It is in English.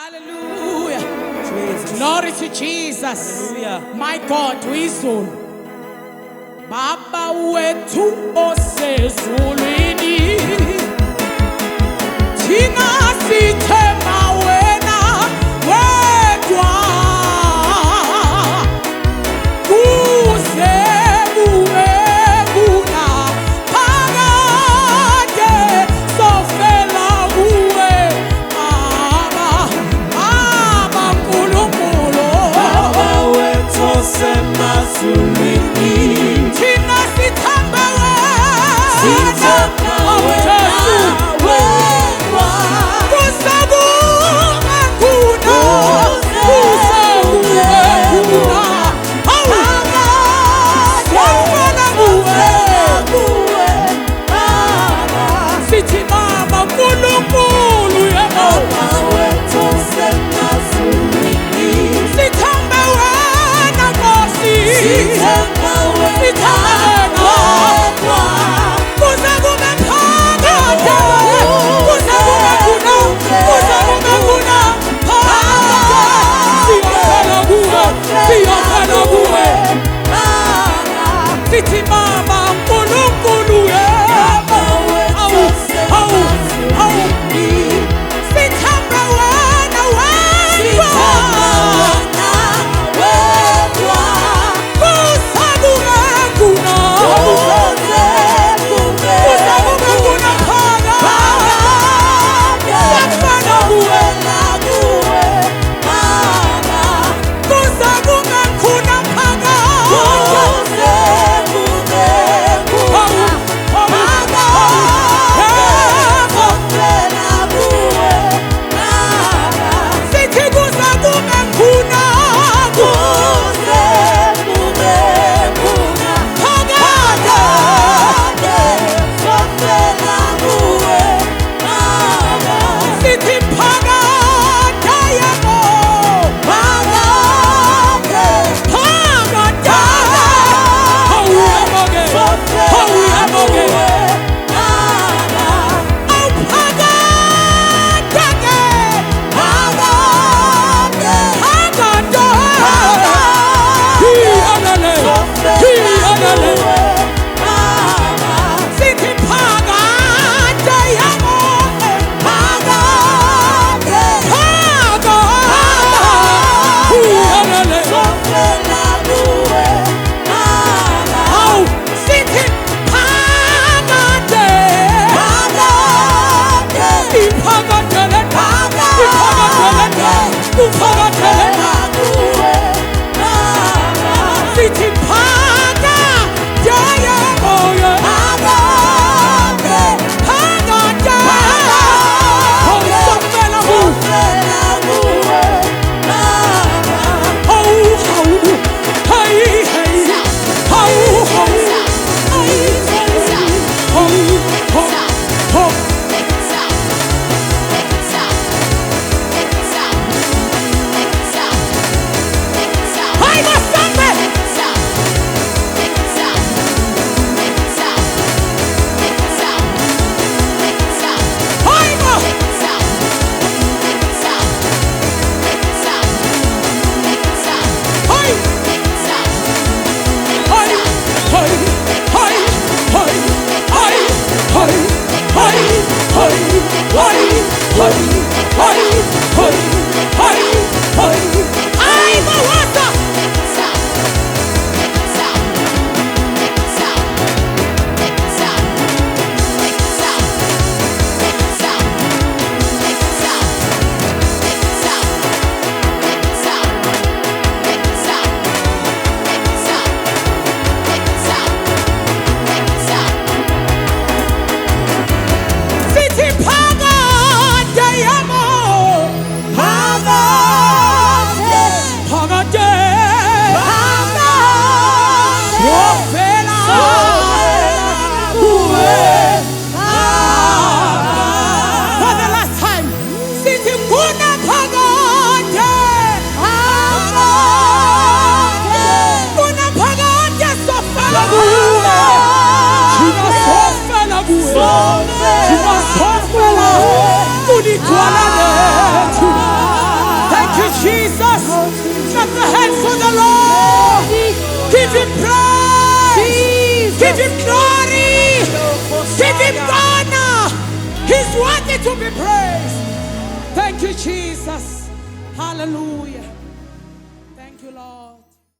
Hallelujah. Jesus. Glory to Jesus. Hallelujah. My God, uyizulu. Baba wethu osemazulwini. Thina sithemba wena wedwa. Kuze kube kuna phakade sofela kuwe Baba. Baba Nkulunkulu. Baba wethu osemazulwini. Thina sithemba Sithemba wena wedwa. Kuze kube kuna. Kuze kube kuna. Sofela kuwe Baba. sithi Baba Nkulunkulu yebo. Baba wethu osemazulwini. Sithembe wena Nkosi. Sithemba Give him praise. Give him glory. Give him honor. He's worthy to be praised. Thank you, Jesus. Hallelujah.